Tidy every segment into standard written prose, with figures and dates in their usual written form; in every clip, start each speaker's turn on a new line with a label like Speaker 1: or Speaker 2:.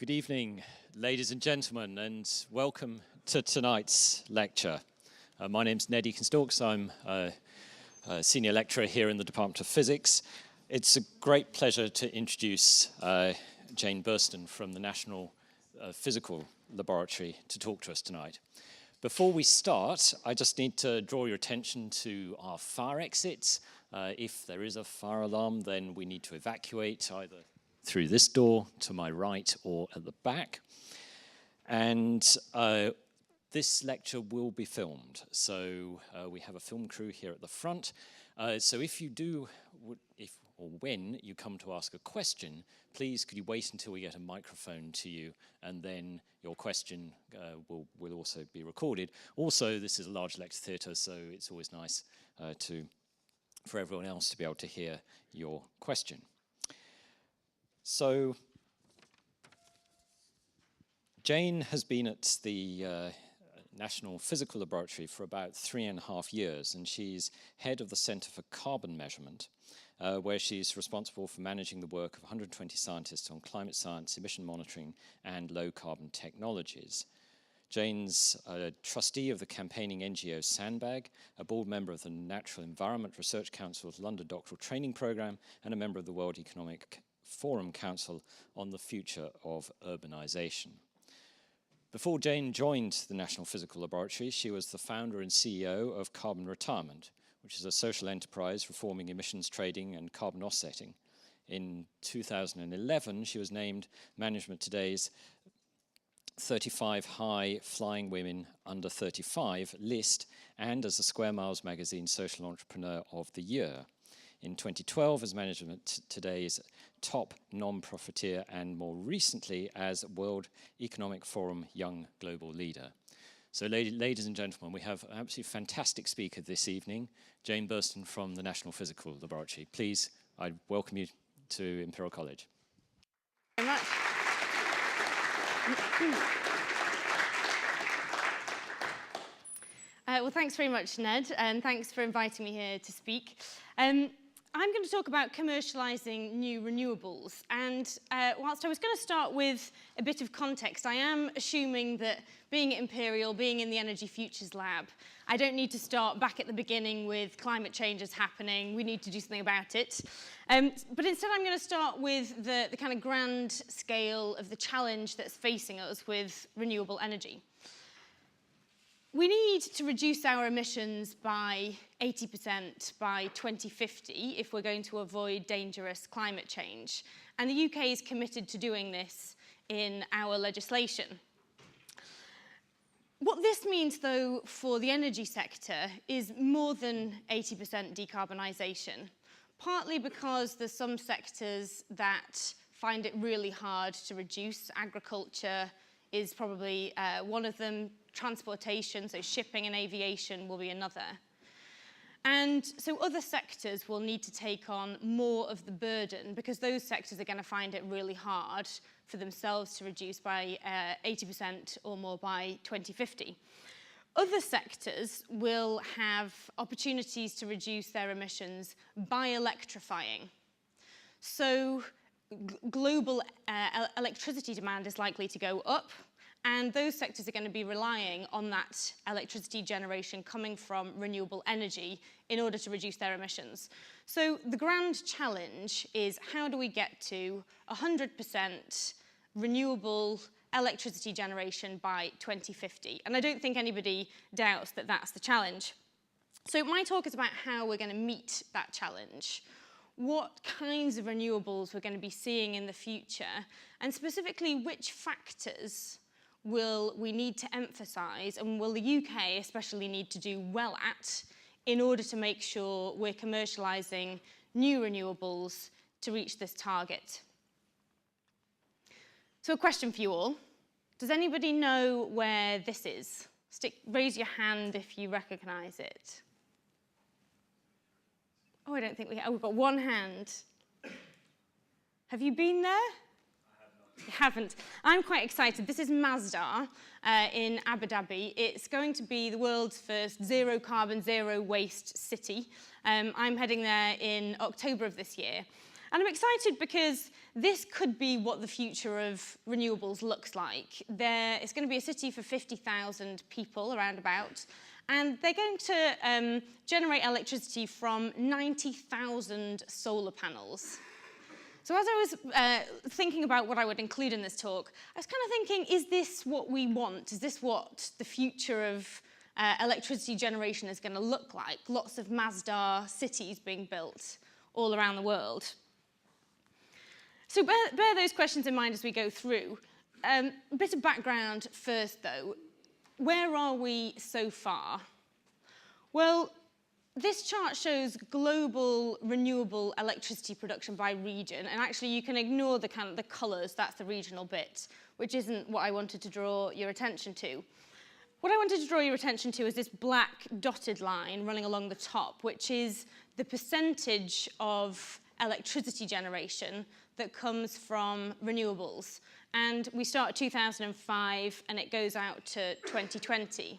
Speaker 1: Good evening, ladies and gentlemen, and welcome to tonight's lecture. My name's Ned Eakins-Dawkes. I'm a senior lecturer here in the Department of Physics. It's a great pleasure to introduce Jane Burston from the National Physical Laboratory to talk to us tonight. Before we start, I just need to draw your attention to our fire exits. If there is a fire alarm, then we need to evacuate either through this door to my right or at the back. And this lecture will be filmed. So we have a film crew here at the front. So if you do, or when you come to ask a question, please could you wait until we get a microphone to you, and then your question will also be recorded. Also, this is a large lecture theatre, so it's always nice for everyone else to be able to hear your question. So, Jane has been at the National Physical Laboratory for about 3.5 years, and she's head of the Centre for Carbon Measurement, where she's responsible for managing the work of 120 scientists on climate science, emission monitoring, and low-carbon technologies. Jane's a trustee of the campaigning NGO Sandbag, a board member of the Natural Environment Research Council's London Doctoral Training Programme, and a member of the World Economic Forum Council on the Future of Urbanisation. Before Jane joined the National Physical Laboratory, she was the founder and CEO of Carbon Retirement, which is a social enterprise reforming emissions trading and carbon offsetting. In 2011, she was named Management Today's 35 high flying women under 35 list, and as the Square Miles magazine Social Entrepreneur of the Year. In 2012 as Management Today's top non-profiteer, and more recently as World Economic Forum Young Global Leader. So ladies and gentlemen, we have an absolutely fantastic speaker this evening, Jane Burston from the National Physical Laboratory. Please, I welcome you to Imperial College.
Speaker 2: Thank you very much. Well, thanks very much, Ned, and thanks for inviting me here to speak. I'm going to talk about commercialising new renewables, and whilst I was going to start with a bit of context, I am assuming that being at Imperial, being in the Energy Futures Lab, I don't need to start back at the beginning with climate change is happening, we need to do something about it. But instead I'm going to start with the kind of grand scale of the challenge that's facing us with renewable energy. We need to reduce our emissions by 80% by 2050 if we're going to avoid dangerous climate change. And the UK is committed to doing this in our legislation. What this means, though, for the energy sector is more than 80% decarbonisation, partly because there's some sectors that find it really hard to reduce. Agriculture is probably one of them. Transportation, so shipping and aviation, will be another. And so other sectors will need to take on more of the burden because those sectors are going to find it really hard for themselves to reduce by 80% or more by 2050. Other sectors will have opportunities to reduce their emissions by electrifying. So global electricity demand is likely to go up, and those sectors are going to be relying on that electricity generation coming from renewable energy in order to reduce their emissions. So the grand challenge is, how do we get to 100% renewable electricity generation by 2050? And I don't think anybody doubts that that's the challenge. So my talk is about how we're going to meet that challenge, what kinds of renewables we're going to be seeing in the future, and specifically which factors will we need to emphasise, and will the UK especially need to do well at, in order to make sure we're commercialising new renewables to reach this target. So a question for you all. Does anybody know where this is? Raise your hand if you recognise it. Oh, I don't think we have. Oh, we've got one hand. Have you been there? You haven't. I'm quite excited. This is Masdar in Abu Dhabi. It's going to be the world's first zero carbon, zero waste city. I'm heading there in October of this year. And I'm excited because this could be what the future of renewables looks like. It's going to be a city for 50,000 people, around about, and they're going to generate electricity from 90,000 solar panels. So as I was thinking about what I would include in this talk, I was kind of thinking, is this what we want? Is this what the future of electricity generation is going to look like? Lots of Mazda cities being built all around the world. So bear those questions in mind as we go through. A bit of background first, though. Where are we so far? Well, this chart shows global renewable electricity production by region, and actually you can ignore the colours, that's the regional bit, which isn't what I wanted to draw your attention to. What I wanted to draw your attention to is this black dotted line running along the top, which is the percentage of electricity generation that comes from renewables. And we start at 2005 and it goes out to 2020.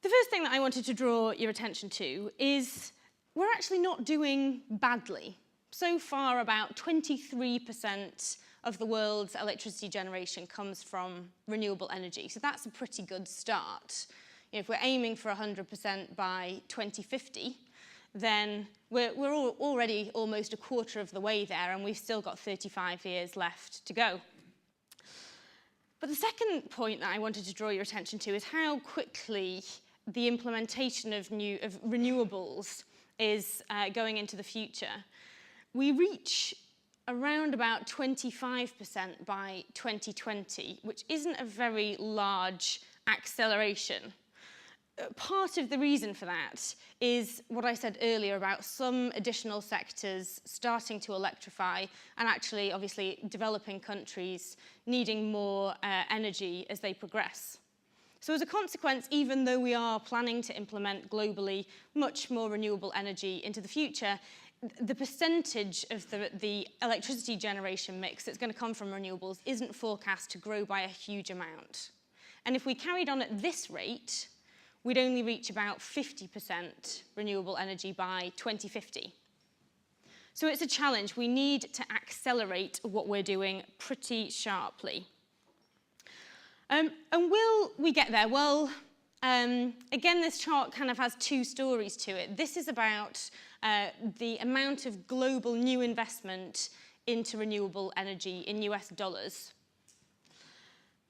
Speaker 2: The first thing that I wanted to draw your attention to is we're actually not doing badly. So far, about 23% of the world's electricity generation comes from renewable energy. So that's a pretty good start. You know, if we're aiming for 100% by 2050, then we're already almost a quarter of the way there, and we've still got 35 years left to go. But the second point that I wanted to draw your attention to is how quickly the implementation of renewables is going into the future. We reach around about 25% by 2020, which isn't a very large acceleration. Part of the reason for that is what I said earlier about some additional sectors starting to electrify and actually, obviously, developing countries needing more energy as they progress. So as a consequence, even though we are planning to implement globally much more renewable energy into the future, the percentage of the electricity generation mix that's going to come from renewables isn't forecast to grow by a huge amount. And if we carried on at this rate, we'd only reach about 50% renewable energy by 2050. So it's a challenge. We need to accelerate what we're doing pretty sharply. And will we get there? Well, again, this chart kind of has two stories to it. This is about the amount of global new investment into renewable energy in US dollars.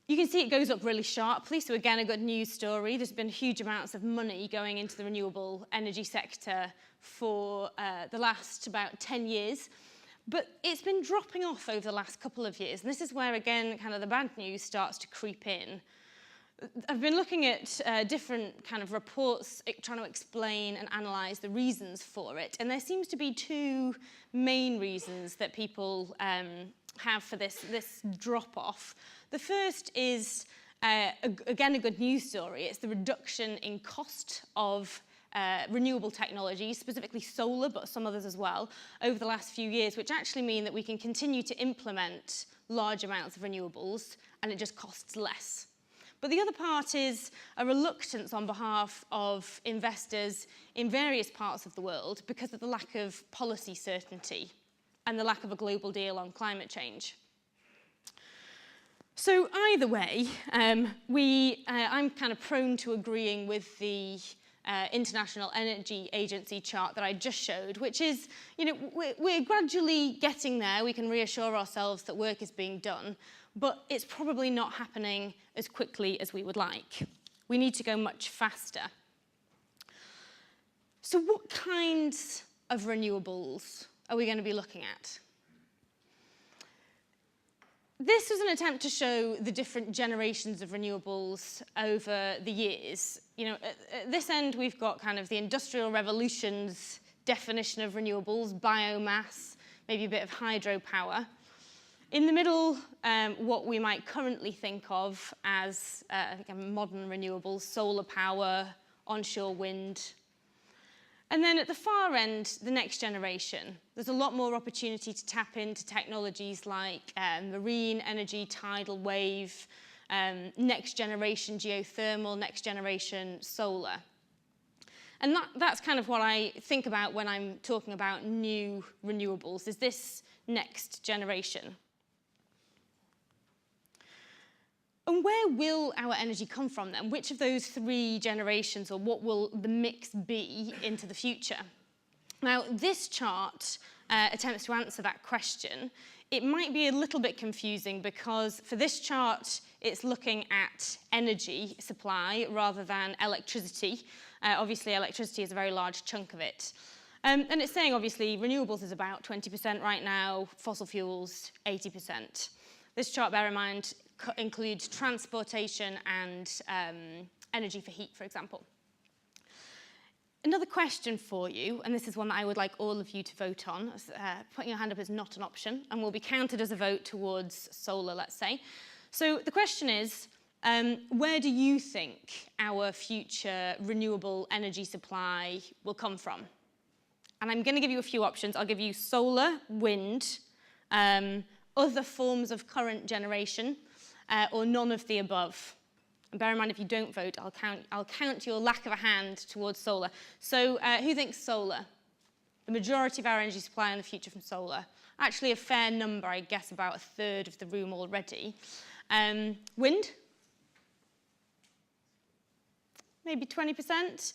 Speaker 2: You can see it goes up really sharply, so again, a good news story. There's been huge amounts of money going into the renewable energy sector for the last about 10 years. But it's been dropping off over the last couple of years. And this is where, again, kind of the bad news starts to creep in. I've been looking at different kind of reports trying to explain and analyse the reasons for it. And there seems to be two main reasons that people have for this drop-off. The first is, again, a good news story. It's the reduction in cost of renewable technologies, specifically solar, but some others as well, over the last few years, which actually mean that we can continue to implement large amounts of renewables, and it just costs less. But the other part is a reluctance on behalf of investors in various parts of the world because of the lack of policy certainty and the lack of a global deal on climate change. So either way, I'm kind of prone to agreeing with the International Energy Agency chart that I just showed, which is, you know, we're gradually getting there. We can reassure ourselves that work is being done, but it's probably not happening as quickly as we would like. We need to go much faster. So what kinds of renewables are we going to be looking at? This was an attempt to show the different generations of renewables over the years. You know, at this end, we've got kind of the Industrial Revolution's definition of renewables, biomass, maybe a bit of hydropower. In the middle, what we might currently think of as modern renewables, solar power, onshore wind. And then at the far end, the next generation. There's a lot more opportunity to tap into technologies like marine energy, tidal wave, next generation geothermal, next generation solar. And that's kind of what I think about when I'm talking about new renewables, is this next generation. And where will our energy come from then? Which of those 3 generations, or what will the mix be into the future? Now, this chart attempts to answer that question. It might be a little bit confusing because for this chart, it's looking at energy supply rather than electricity. Obviously, electricity is a very large chunk of it. And it's saying, obviously, renewables is about 20% right now, fossil fuels, 80%. This chart, bear in mind, includes transportation and energy for heat, for example. Another question for you, and this is one that I would like all of you to vote on. Putting your hand up is not an option and will be counted as a vote towards solar, let's say. So the question is, where do you think our future renewable energy supply will come from? And I'm going to give you a few options. I'll give you solar, wind, other forms of current generation, or none of the above. And bear in mind, if you don't vote, I'll count your lack of a hand towards solar. So who thinks solar? The majority of our energy supply in the future from solar. Actually a fair number, I guess about 1/3 of the room already. Wind? Maybe 20%.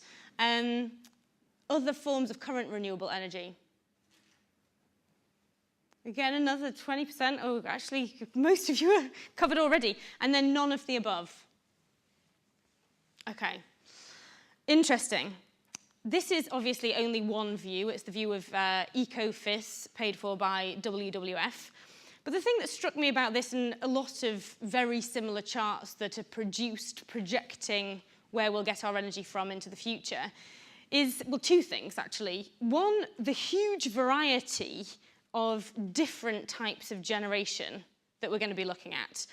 Speaker 2: Other forms of current renewable energy. Again, another 20%. Oh, actually, most of you are covered already. And then none of the above. Okay, interesting. This is obviously only one view. It's the view of Ecofis, paid for by WWF. But the thing that struck me about this, and a lot of very similar charts that are produced projecting where we'll get our energy from into the future, is, well, 2 things, actually. One, the huge variety of different types of generation that we're going to be looking at.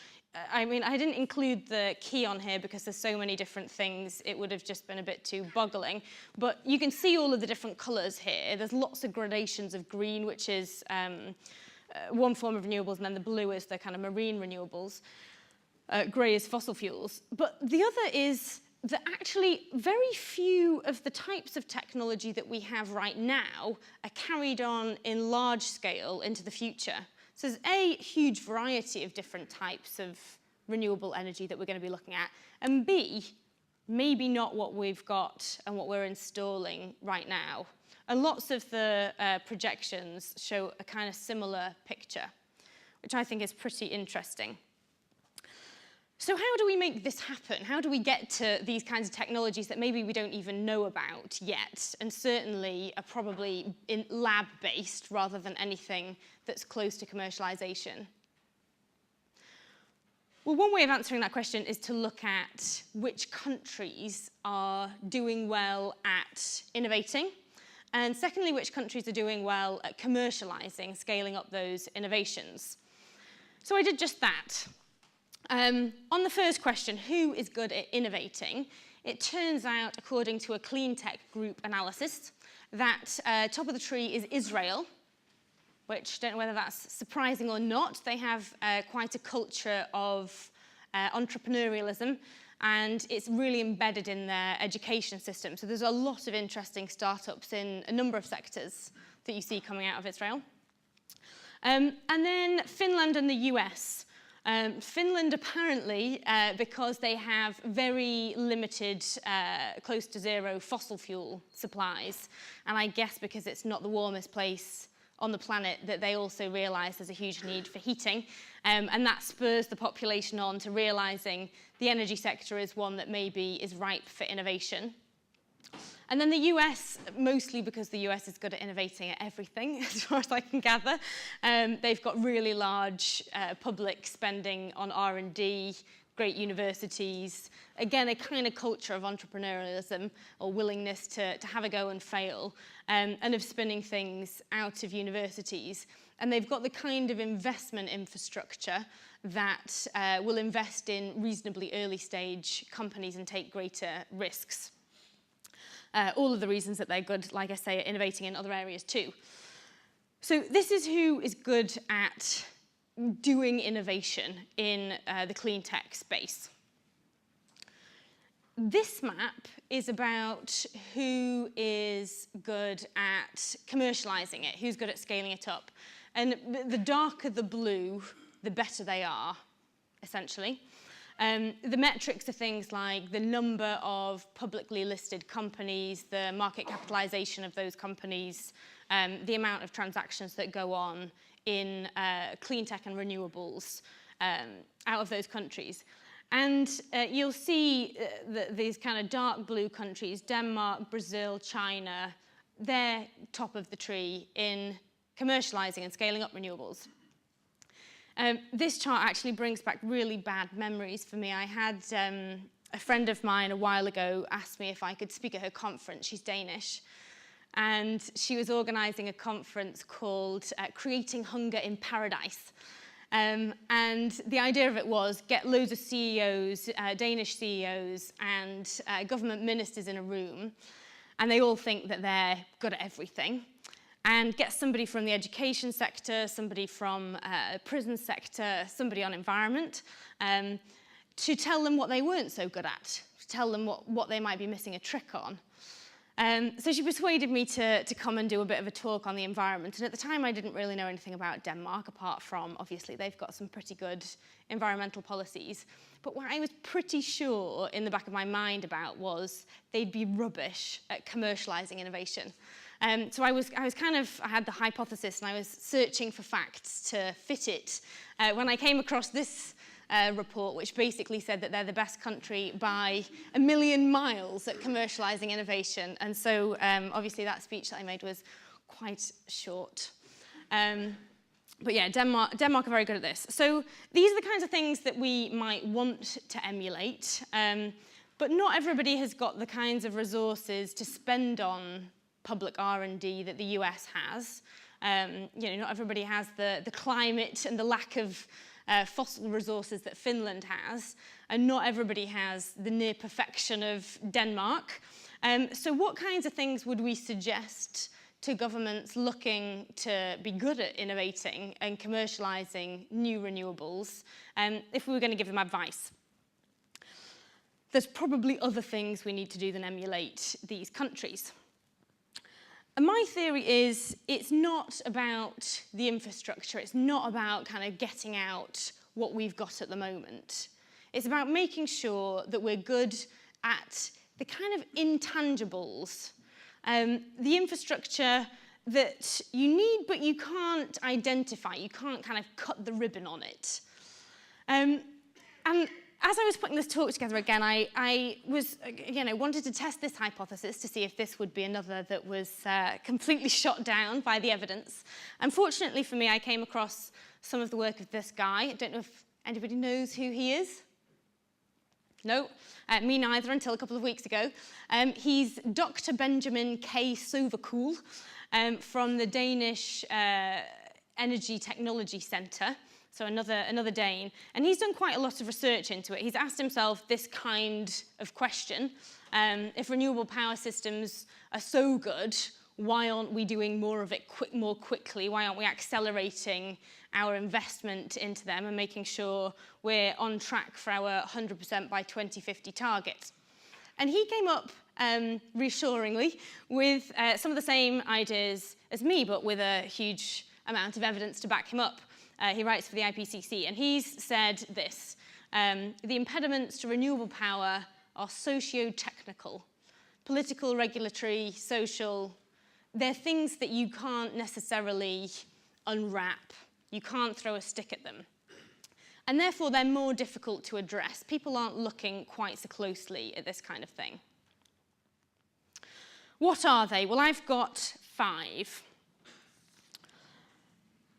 Speaker 2: I mean, I didn't include the key on here because there's so many different things, it would have just been a bit too boggling. But you can see all of the different colours here. There's lots of gradations of green, which is one form of renewables, and then the blue is the kind of marine renewables. Grey is fossil fuels. But the other is that actually very few of the types of technology that we have right now are carried on in large scale into the future. So there's a huge variety of different types of renewable energy that we're going to be looking at, and B, maybe not what we've got and what we're installing right now. And lots of the projections show a kind of similar picture, which I think is pretty interesting. So how do we make this happen? How do we get to these kinds of technologies that maybe we don't even know about yet, and certainly are probably lab-based rather than anything that's close to commercialization? Well, one way of answering that question is to look at which countries are doing well at innovating, and secondly, which countries are doing well at commercializing, scaling up those innovations. So I did just that. On the first question, who is good at innovating? It turns out, according to a clean tech group analysis, that top of the tree is Israel, which, don't know whether that's surprising or not. They have quite a culture of entrepreneurialism, and it's really embedded in their education system. So there's a lot of interesting startups in a number of sectors that you see coming out of Israel. And then Finland and the US. Finland apparently, because they have very limited, close to zero fossil fuel supplies, and I guess because it's not the warmest place on the planet, that they also realise there's a huge need for heating, and that spurs the population on to realising the energy sector is one that maybe is ripe for innovation. And then the US, mostly because the US is good at innovating at everything, as far as I can gather. They've got really large public spending on R&D, great universities. Again, a kind of culture of entrepreneurialism or willingness to have a go and fail, and of spinning things out of universities. And they've got the kind of investment infrastructure that will invest in reasonably early stage companies and take greater risks. All of the reasons that they're good, like I say, at innovating in other areas too. So this is who is good at doing innovation in the clean tech space. This map is about who is good at commercialising it, who's good at scaling it up. And the darker the blue, the better they are, essentially. The metrics are things like the number of publicly listed companies, the market capitalization of those companies, the amount of transactions that go on in clean tech and renewables out of those countries. And you'll see these kind of dark blue countries, Denmark, Brazil, China, they're top of the tree in commercializing and scaling up renewables. This chart actually brings back really bad memories for me. I had a friend of mine a while ago ask me if I could speak at her conference. She's Danish. And she was organizing a conference called Creating Hunger in Paradise. And the idea of it was get loads of CEOs, Danish CEOs, and government ministers in a room, and they all think that they're good at everything, and get somebody from the education sector, somebody from prison sector, somebody on environment, to tell them what they weren't so good at, to tell them what they might be missing a trick on. So she persuaded me to come and do a bit of a talk on the environment. And at the time, I didn't really know anything about Denmark, apart from, obviously, they've got some pretty good environmental policies. But what I was pretty sure in the back of my mind about was they'd be rubbish at commercializing innovation. So I had the hypothesis, and I was searching for facts to fit it. When I came across this report, which basically said that they're the best country by 1 million miles at commercializing innovation. And so obviously that speech that I made was quite short. But yeah, Denmark are very good at this. So these are the kinds of things that we might want to emulate, but not everybody has got the kinds of resources to spend on public R&D that the US has. Not everybody has the climate and the lack of fossil resources that Finland has, and not everybody has the near perfection of Denmark. So what kinds of things would we suggest to governments looking to be good at innovating and commercializing new renewables if we were going to give them advice? There's probably other things we need to do than emulate these countries. And my theory is it's not about the infrastructure. It's not about kind of getting out what we've got at the moment. It's about making sure that we're good at the kind of intangibles, the infrastructure that you need but you can't identify. You can't kind of cut the ribbon on it. And as I was putting this talk together again, I was, wanted to test this hypothesis to see if this would be another that was completely shot down by the evidence. Unfortunately for me, I came across some of the work of this guy. I don't know if anybody knows who he is. No, me neither until a couple of weeks ago. He's Dr. Benjamin K. Sovacool from the Danish Energy Technology Centre. So another Dane. And he's done quite a lot of research into it. He's asked himself this kind of question. If renewable power systems are so good, why aren't we doing more of it more quickly? Why aren't we accelerating our investment into them and making sure we're on track for our 100% by 2050 target? And he came up, reassuringly, with some of the same ideas as me, but with a huge amount of evidence to back him up. He writes for the IPCC, and he's said this: the impediments to renewable power are socio-technical, political, regulatory, social. They're things that you can't necessarily unwrap. You can't throw a stick at them. And therefore, they're more difficult to address. People aren't looking quite so closely at this kind of thing. What are they? Well, I've got 5.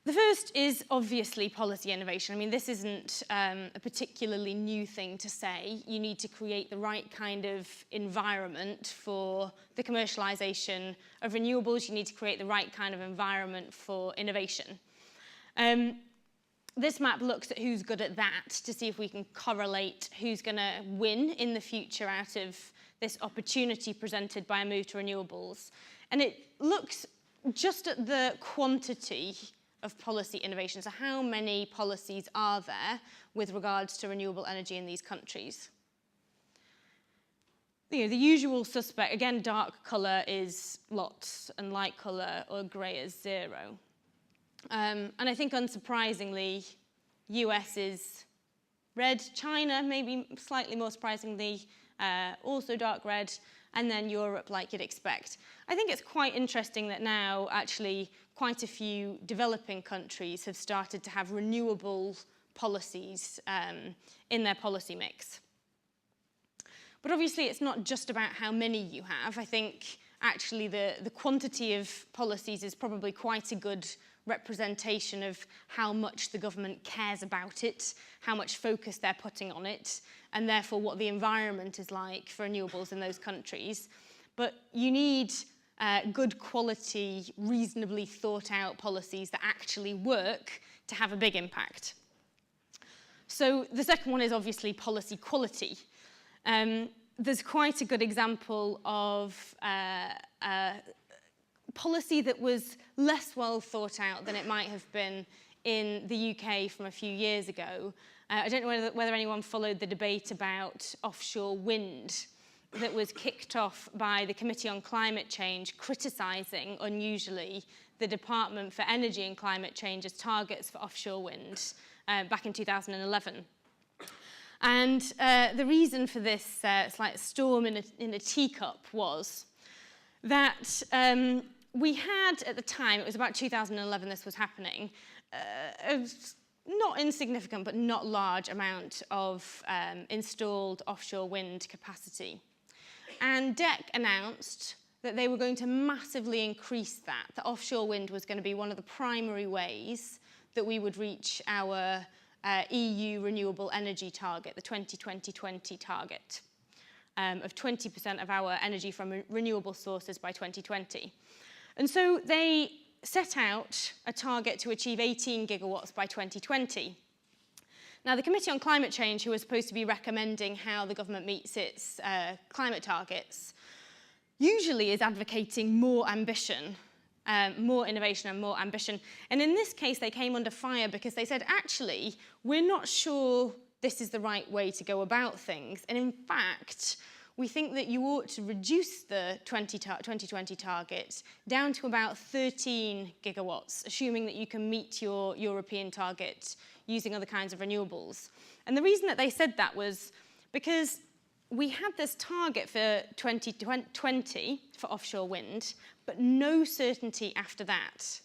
Speaker 2: The first is obviously policy innovation. I mean, this isn't a particularly new thing to say. You need to create the right kind of environment for the commercialization of renewables. You need to create the right kind of environment for innovation. This map looks at who's good at that to see if we can correlate who's going to win in the future out of this opportunity presented by a move to renewables. And it looks just at the quantity of policy innovation. So how many policies are there with regards to renewable energy in these countries? the usual suspect, again, dark colour is lots and light colour or grey is 0. And I think unsurprisingly, US is red, China maybe slightly more surprisingly, also dark red, and then Europe like you'd expect. I think it's quite interesting that now actually quite a few developing countries have started to have renewable policies in their policy mix. But obviously it's not just about how many you have. I think actually the quantity of policies is probably quite a good representation of how much the government cares about it, how much focus they're putting on it, and therefore what the environment is like for renewables in those countries. But you need good quality, reasonably thought out policies that actually work to have a big impact. So the second one is obviously policy quality. There's quite a good example of policy that was less well thought out than it might have been in the UK from a few years ago. I don't know whether anyone followed the debate about offshore wind that was kicked off by the Committee on Climate Change, criticising, unusually, the Department for Energy and Climate Change's targets for offshore wind back in 2011. And the reason for this slight storm in a teacup was that we had, at the time, it was about 2011 this was happening, a not insignificant but not large amount of installed offshore wind capacity. And DEC announced that they were going to massively increase that offshore wind was going to be one of the primary ways that we would reach our EU renewable energy target, the 2020 target, of 20% of our energy from renewable sources by 2020. And so they set out a target to achieve 18 gigawatts by 2020. Now, the Committee on Climate Change, who was supposed to be recommending how the government meets its climate targets, usually is advocating more ambition, more innovation and more ambition. And in this case, they came under fire because they said, actually, we're not sure this is the right way to go about things. And in fact, we think that you ought to reduce the 2020 target down to about 13 gigawatts, assuming that you can meet your European target using other kinds of renewables. And the reason that they said that was because we had this target for 2020 for offshore wind, but no certainty after that.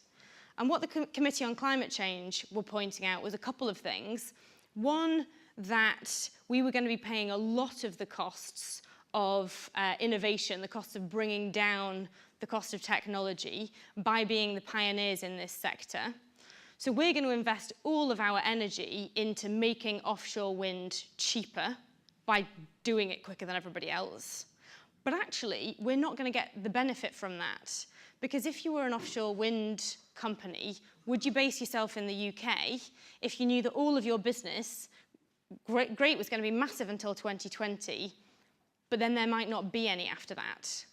Speaker 2: And what the Committee on Climate Change were pointing out was a couple of things. One, that we were going to be paying a lot of the costs of innovation, the cost of bringing down the cost of technology by being the pioneers in this sector. So we're going to invest all of our energy into making offshore wind cheaper by doing it quicker than everybody else. But actually, we're not going to get the benefit from that. Because if you were an offshore wind company, would you base yourself in the UK if you knew that all of your business, great was going to be massive until 2020, but then there might not be any after that?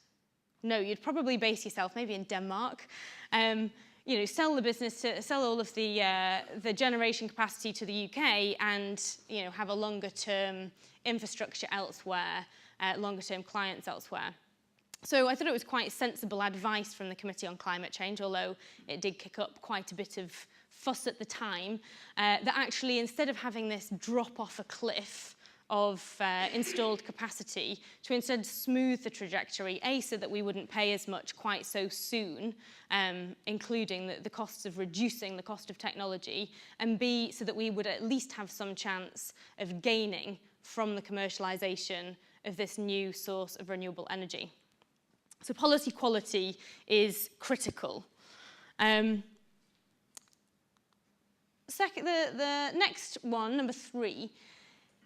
Speaker 2: No, you'd probably base yourself maybe in Denmark, sell the business, sell all of the generation capacity to the UK, and have a longer-term infrastructure elsewhere, longer-term clients elsewhere. So I thought it was quite sensible advice from the Committee on Climate Change, although it did kick up quite a bit of fuss at the time, that actually instead of having this drop off a cliff of installed capacity, to instead smooth the trajectory, A, so that we wouldn't pay as much quite so soon, including the costs of reducing the cost of technology, and B, so that we would at least have some chance of gaining from the commercialisation of this new source of renewable energy. So policy quality is critical. The next one, number 3,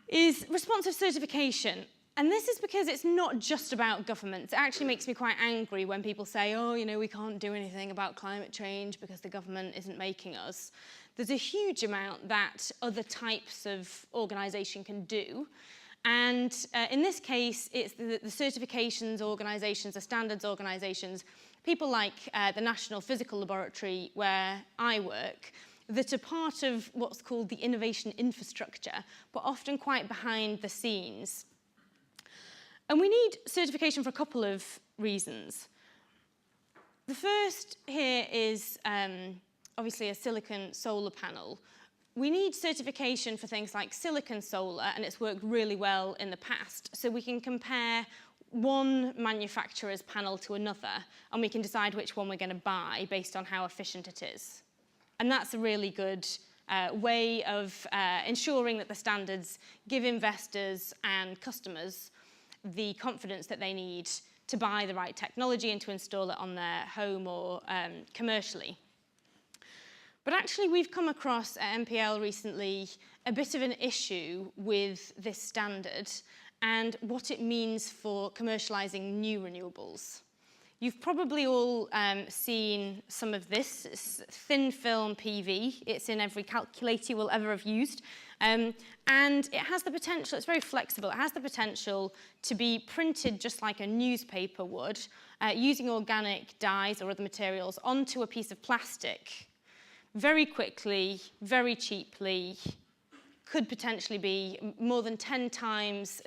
Speaker 2: is responsive certification. And this is because it's not just about governments. It actually makes me quite angry when people say, oh, we can't do anything about climate change because the government isn't making us. There's a huge amount that other types of organisation can do. And in this case, it's the certifications organisations, the standards organisations, people like the National Physical Laboratory, where I work, that are part of what's called the innovation infrastructure, but often quite behind the scenes. And we need certification for a couple of reasons. The first here is obviously a silicon solar panel. We need certification for things like silicon solar, and it's worked really well in the past, so we can compare one manufacturer's panel to another, and we can decide which one we're going to buy based on how efficient it is. And that's a really good way of ensuring that the standards give investors and customers the confidence that they need to buy the right technology and to install it on their home or commercially. But actually, we've come across at MPL recently a bit of an issue with this standard and what it means for commercialising new renewables. You've probably all seen some of this. It's thin film PV. It's in every calculator you will ever have used. And it has the potential, it's very flexible, it has the potential to be printed just like a newspaper would, using organic dyes or other materials onto a piece of plastic very quickly, very cheaply, could potentially be more than 10 times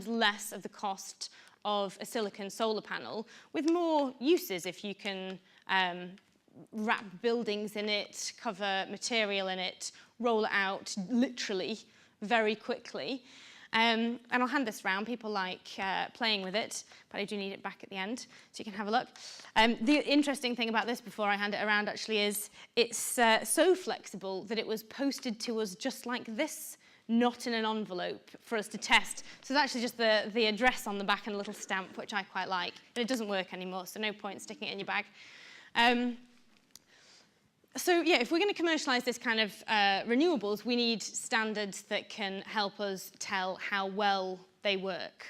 Speaker 2: less of the cost of a silicon solar panel, with more uses if you can wrap buildings in it, cover material in it, roll it out literally very quickly. And I'll hand this round. People like playing with it, but I do need it back at the end so you can have a look. The interesting thing about this before I hand it around actually is it's so flexible that it was posted to us just like this, not in an envelope for us to test. So it's actually just the address on the back and a little stamp, which I quite like. And it doesn't work anymore, so no point sticking it in your bag. So yeah, if we're going to commercialise this kind of renewables, we need standards that can help us tell how well they work.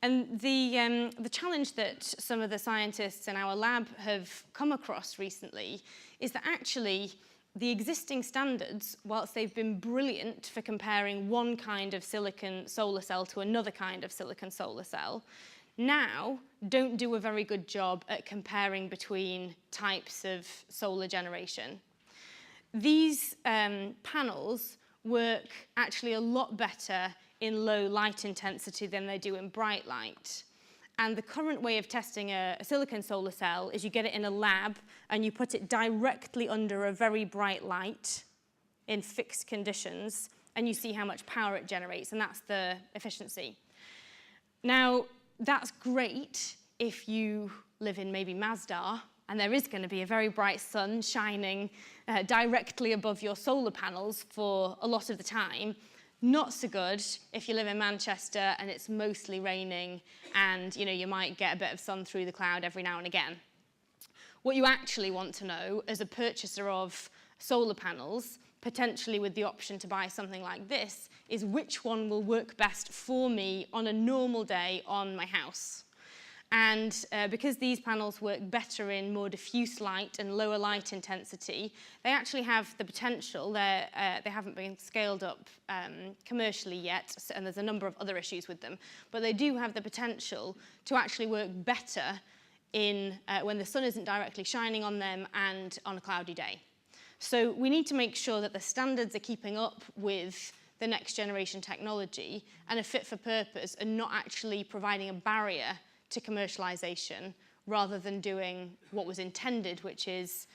Speaker 2: And the challenge that some of the scientists in our lab have come across recently is that actually the existing standards, whilst they've been brilliant for comparing one kind of silicon solar cell to another kind of silicon solar cell, now don't do a very good job at comparing between types of solar generation. These panels work actually a lot better in low light intensity than they do in bright light. And the current way of testing a silicon solar cell is you get it in a lab and you put it directly under a very bright light in fixed conditions, and you see how much power it generates, and that's the efficiency. Now, that's great if you live in maybe Masdar, and there is going to be a very bright sun shining directly above your solar panels for a lot of the time. Not so good if you live in Manchester and it's mostly raining and you might get a bit of sun through the cloud every now and again. What you actually want to know as a purchaser of solar panels, potentially with the option to buy something like this, is which one will work best for me on a normal day on my house. And because these panels work better in more diffuse light and lower light intensity, they actually have the potential, they haven't been scaled up commercially yet, and there's a number of other issues with them, but they do have the potential to actually work better in when the sun isn't directly shining on them and on a cloudy day. So we need to make sure that the standards are keeping up with the next generation technology and are fit for purpose and not actually providing a barrier to commercialisation, rather than doing what was intended, which is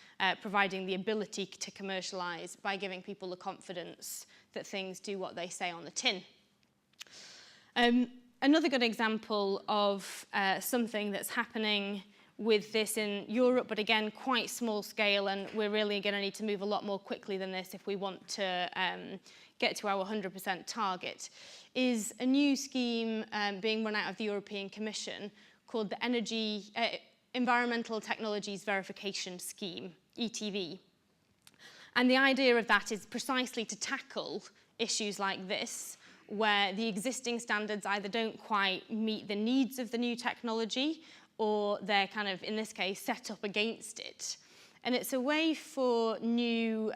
Speaker 2: providing the ability to commercialise by giving people the confidence that things do what they say on the tin. Another good example of something that's happening with this in Europe, but again, quite small scale, and we're really going to need to move a lot more quickly than this if we want to get to our 100% target, is a new scheme being run out of the European Commission called the Environmental Technologies Verification Scheme, ETV. And the idea of that is precisely to tackle issues like this, where the existing standards either don't quite meet the needs of the new technology, or they're kind of, in this case, set up against it. And it's a way for new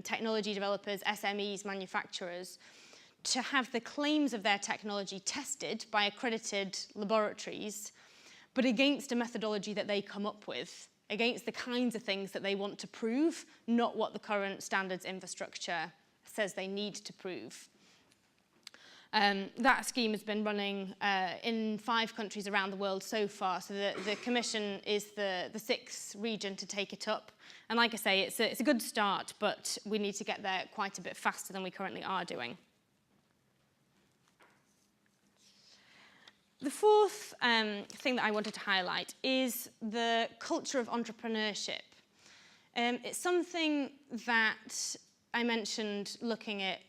Speaker 2: technology developers, SMEs, manufacturers, to have the claims of their technology tested by accredited laboratories, but against a methodology that they come up with, against the kinds of things that they want to prove, not what the current standards infrastructure says they need to prove. That scheme has been running in 5 countries around the world so far, so the Commission is the 6th region to take it up. And like I say, it's a good start, but we need to get there quite a bit faster than we currently are doing. The 4th thing that I wanted to highlight is the culture of entrepreneurship. It's something that I mentioned looking at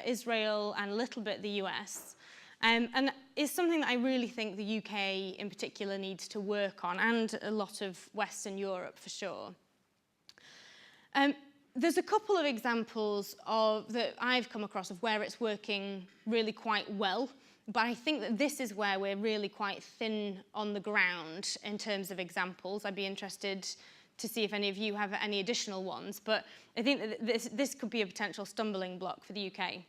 Speaker 2: Israel and a little bit the US, and it's something that I really think the UK in particular needs to work on, and a lot of Western Europe for sure. There's a couple of examples that I've come across of where it's working really quite well, but I think that this is where we're really quite thin on the ground in terms of examples. I'd be interested to see if any of you have any additional ones, but I think that this could be a potential stumbling block for the UK.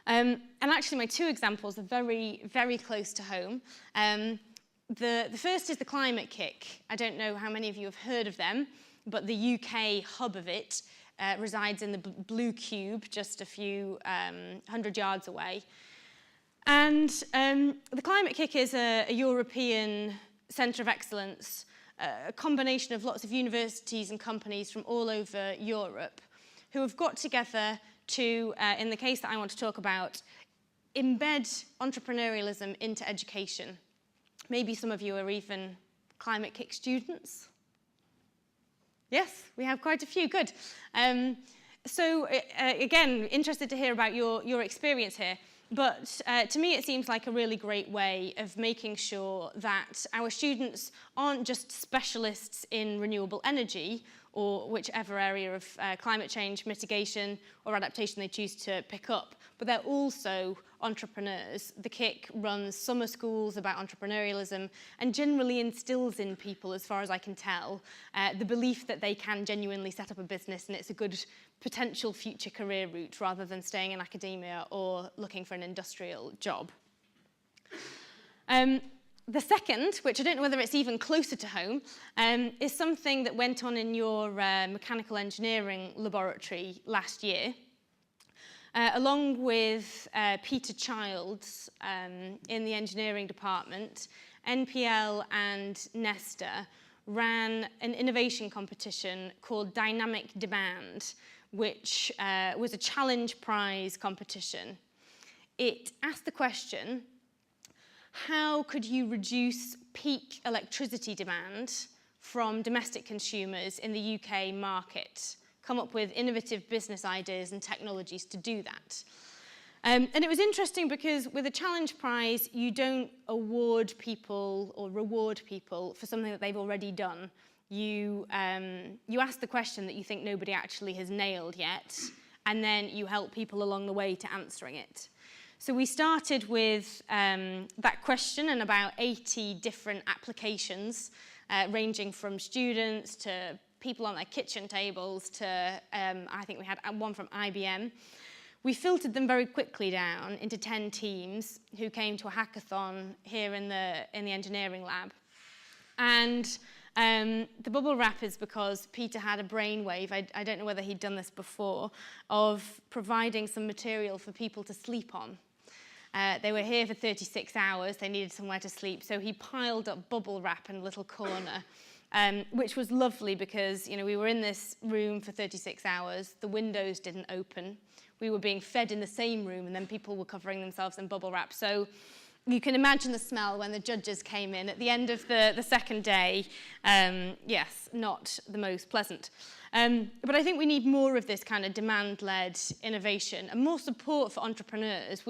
Speaker 2: And actually my 2 examples are very, very close to home. The first is the climate kick. I don't know how many of you have heard of them, but the UK hub of it resides in the Blue Cube, just a few 100 yards away. And the Climate Kick is a European centre of excellence, a combination of lots of universities and companies from all over Europe who have got together to, in the case that I want to talk about, embed entrepreneurialism into education. Maybe some of you are even Climate Kick students. Yes, we have quite a few, good. Again, interested to hear about your experience here. But to me, it seems like a really great way of making sure that our students aren't just specialists in renewable energy or whichever area of climate change mitigation or adaptation they choose to pick up, but they're also entrepreneurs. The KIC runs summer schools about entrepreneurialism and generally instills in people, as far as I can tell, the belief that they can genuinely set up a business and it's a good potential future career route rather than staying in academia or looking for an industrial job. The second, which I don't know whether it's even closer to home, is something that went on in your mechanical engineering laboratory last year. Along with Peter Childs in the engineering department, NPL and Nesta ran an innovation competition called Dynamic Demand, which was a challenge prize competition. It asked the question, how could you reduce peak electricity demand from domestic consumers in the UK market? Come up with innovative business ideas and technologies to do that. And it was interesting because with a challenge prize, you don't award people or reward people for something that they've already done. You ask the question that you think nobody actually has nailed yet, and then you help people along the way to answering it. So we started with that question and about 80 different applications, ranging from students to people on their kitchen tables to, I think we had one from IBM. We filtered them very quickly down into 10 teams who came to a hackathon here in the engineering lab. And the bubble wrap is because Peter had a brainwave, I don't know whether he'd done this before, of providing some material for people to sleep on. They were here for 36 hours, they needed somewhere to sleep, so he piled up bubble wrap in a little corner, which was lovely because, we were in this room for 36 hours, the windows didn't open, we were being fed in the same room, and then people were covering themselves in bubble wrap. So you can imagine the smell when the judges came in at the end of the second day. Yes, not the most pleasant. But I think we need more of this kind of demand-led innovation and more support for entrepreneurs.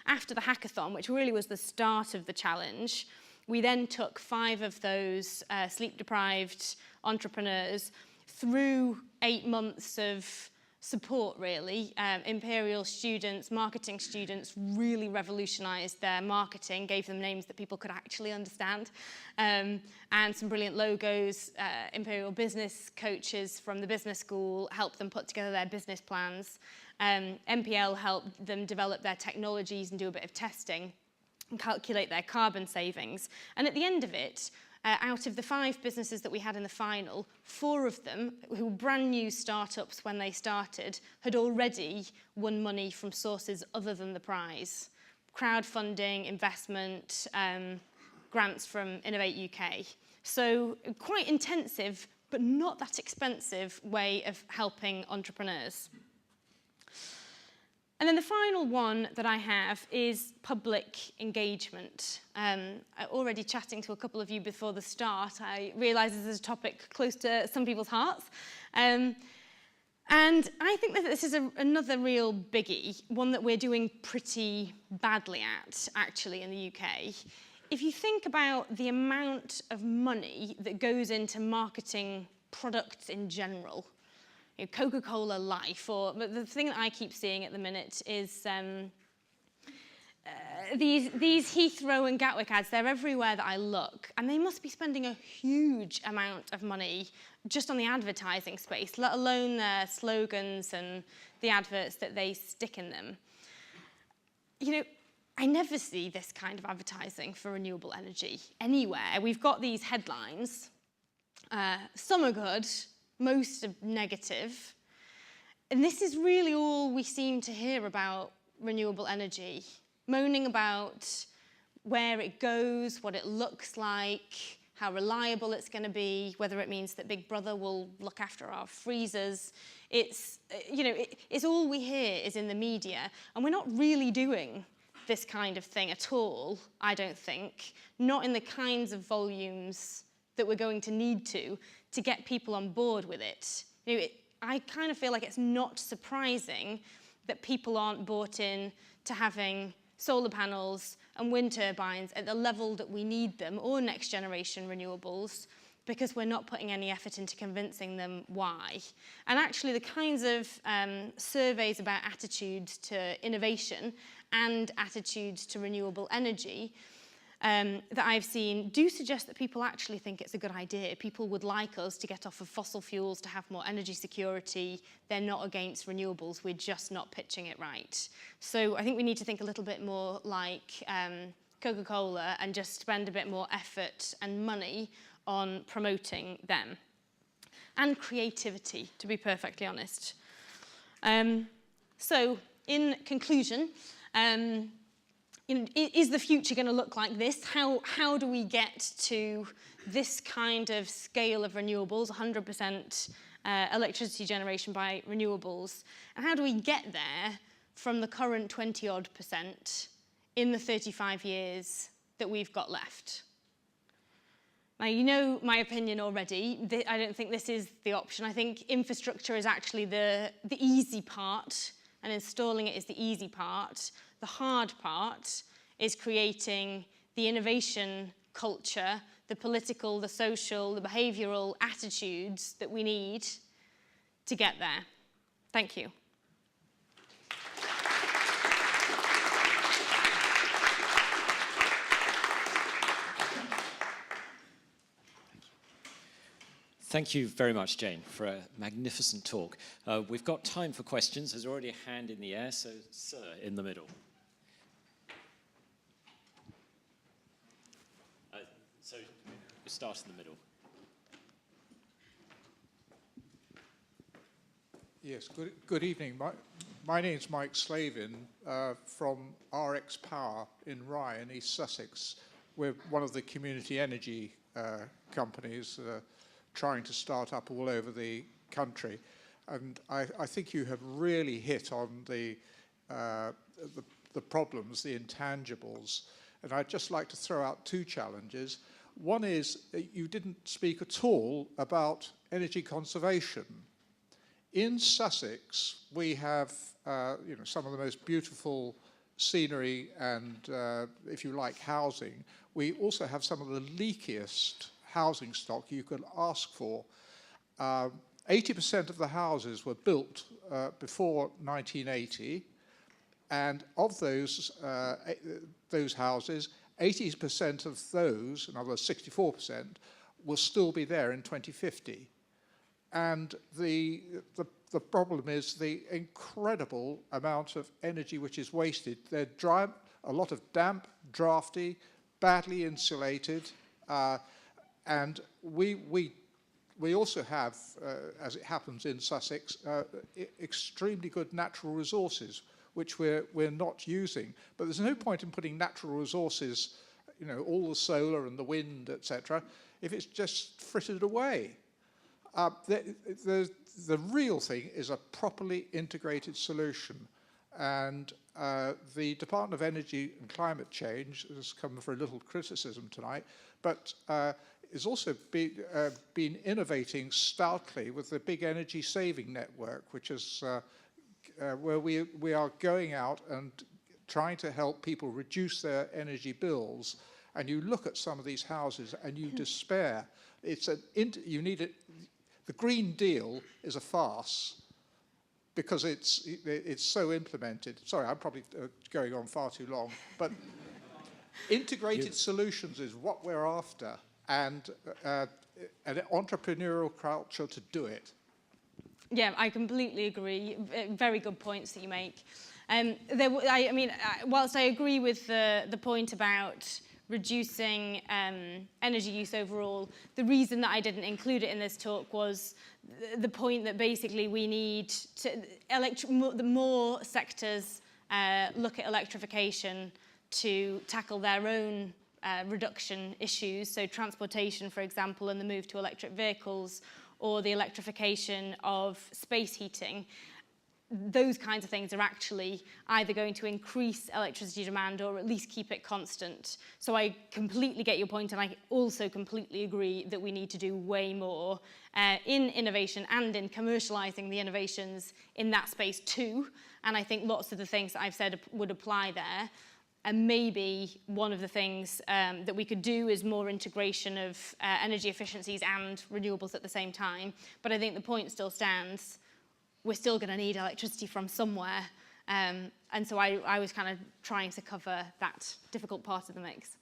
Speaker 2: After the hackathon, which really was the start of the challenge, we then took 5 of those sleep-deprived entrepreneurs through 8 months of support, really. Imperial students, marketing students really revolutionised their marketing, gave them names that people could actually understand, and some brilliant logos. Imperial business coaches from the business school helped them put together their business plans. MPL helped them develop their technologies and do a bit of testing and calculate their carbon savings. And at the end of it, out of the 5 businesses that we had in the final, 4 of them, who were brand new startups when they started, had already won money from sources other than the prize, crowdfunding, investment, grants from Innovate UK. So quite intensive, but not that expensive way of helping entrepreneurs. And then the final one that I have is public engagement. Already chatting to a couple of you before the start, I realise this is a topic close to some people's hearts. And I think that this is another real biggie, one that we're doing pretty badly at, actually, in the UK. If you think about the amount of money that goes into marketing products in general, Coca-Cola Life, but the thing that I keep seeing at the minute is these Heathrow and Gatwick ads. They're everywhere that I look, and they must be spending a huge amount of money just on the advertising space, let alone their slogans and the adverts that they stick in them. I never see this kind of advertising for renewable energy anywhere. We've got these headlines. Some are good, most are negative. And this is really all we seem to hear about renewable energy, moaning about where it goes, what it looks like, how reliable it's going to be, whether it means that Big Brother will look after our freezers. It's all we hear is in the media, and we're not really doing this kind of thing at all, I don't think, not in the kinds of volumes that we're going to need to get people on board with it. I kind of feel like it's not surprising that people aren't bought in to having solar panels and wind turbines at the level that we need them, or next generation renewables, because we're not putting any effort into convincing them why. And actually the kinds of surveys about attitudes to innovation and attitudes to renewable energy that I've seen do suggest that people actually think it's a good idea. People would like us to get off of fossil fuels to have more energy security. They're not against renewables. We're just not pitching it right. So I think we need to think a little bit more like Coca-Cola and just spend a bit more effort and money on promoting them. And creativity, to be perfectly honest. So in conclusion, is the future going to look like this? How do we get to this kind of scale of renewables, 100% electricity generation by renewables? And how do we get there from the current 20-odd% in the 35 years that we've got left? Now, you know my opinion already. I don't think this is the option. I think infrastructure is actually the easy part, and installing it is the easy part. The hard part is creating the innovation culture, the political, the social, the behavioural attitudes that we need to get there. Thank you.
Speaker 1: Thank you very much, Jane, for a magnificent talk. We've got time for questions. There's already a hand in the air, so sir, in the middle. So we'll start in the middle.
Speaker 3: Yes, good evening. My name's Mike Slavin from RX Power in Rye in East Sussex. We're one of the community energy companies trying to start up all over the country. And I think you have really hit on the problems, the intangibles. And I'd just like to throw out two challenges. One is you didn't speak at all about energy conservation. In Sussex, we have some of the most beautiful scenery and, if you like, housing. We also have some of the leakiest housing stock you could ask for. 80% of the houses were built before 1980, and of those houses, 80% of those, in other words, 64%, will still be there in 2050. And the problem is the incredible amount of energy which is wasted. They're dry, a lot of damp, drafty, badly insulated, and we also have, as it happens in Sussex, extremely good natural resources. which we're not using. But there's no point in putting natural resources, you know, all the solar and the wind, etc., if it's just frittered away. The real thing is a properly integrated solution. And the Department of Energy and Climate Change has come for a little criticism tonight, but has also been innovating stoutly with the big energy saving network, which is where we are going out and trying to help people reduce their energy bills. And you look at some of these houses and you despair. You need it. The Green Deal is a farce because it's so implemented. Sorry, I'm probably going on far too long, but integrated solutions is what we're after, and an entrepreneurial culture to do it.
Speaker 2: Yeah, I completely agree. Very good points that you make. Whilst I agree with the point about reducing energy use overall, the reason that I didn't include it in this talk was the point that basically we need to the more sectors look at electrification to tackle their own reduction issues, so transportation, for example, and the move to electric vehicles, or the electrification of space heating. Those kinds of things are actually either going to increase electricity demand or at least keep it constant. So I completely get your point, and I also completely agree that we need to do way more in innovation and in commercialising the innovations in that space too. And I think lots of the things that I've said would apply there. And maybe one of the things that we could do is more integration of energy efficiencies and renewables at the same time. But I think the point still stands. We're still going to need electricity from somewhere. And so I was kind of trying to cover that difficult part of the mix.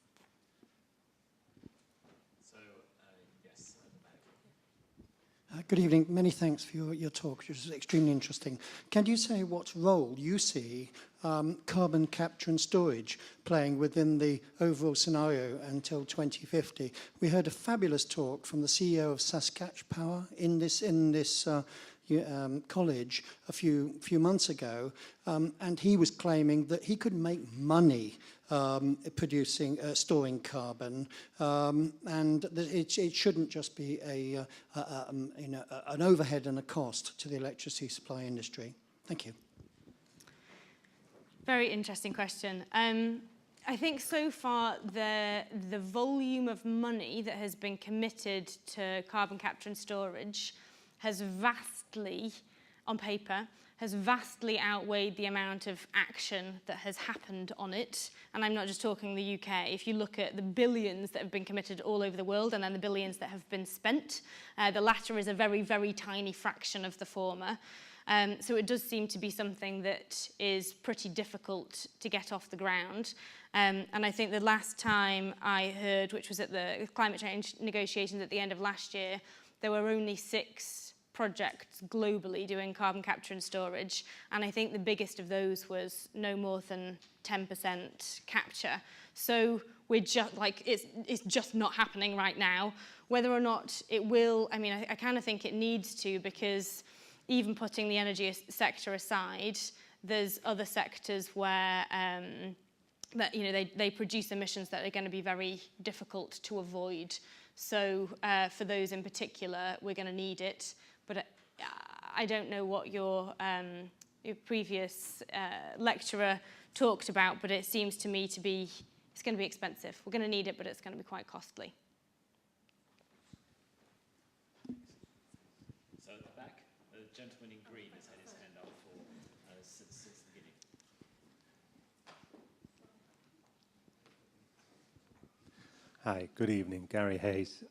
Speaker 1: So, yes, at the back.
Speaker 4: Good evening. Many thanks for your talk, which was extremely interesting. Can you say what role you see carbon capture and storage playing within the overall scenario until 2050? We heard a fabulous talk from the CEO of Saskatchewan Power in this college a few months ago, and he was claiming that he could make money storing carbon, and it shouldn't just be an overhead and a cost to the electricity supply industry. Thank you.
Speaker 2: Very interesting question. I think so far the volume of money that has been committed to carbon capture and storage has vastly, on paper, has vastly outweighed the amount of action that has happened on it. And I'm not just talking the UK. If you look at the billions that have been committed all over the world and then the billions that have been spent, the latter is a very, very tiny fraction of the former. So it does seem to be something that is pretty difficult to get off the ground. And I think the last time I heard, which was at the climate change negotiations at the end of last year, there were only 6 projects globally doing carbon capture and storage, and I think the biggest of those was no more than 10% capture. So we're just like, it's just not happening right now. Whether or not it will, I mean, I kind of think it needs to, because even putting the energy sector aside, there's other sectors where that, you know, they produce emissions that are going to be very difficult to avoid. So for those in particular, we're going to need it. But I don't know what your previous lecturer talked about, but it seems to me to be, it's going to be expensive. We're going to need it, but it's going to be quite costly.
Speaker 1: So at the back, the gentleman in green has had his hand up since the beginning.
Speaker 5: Hi, good evening. Gary Hayes,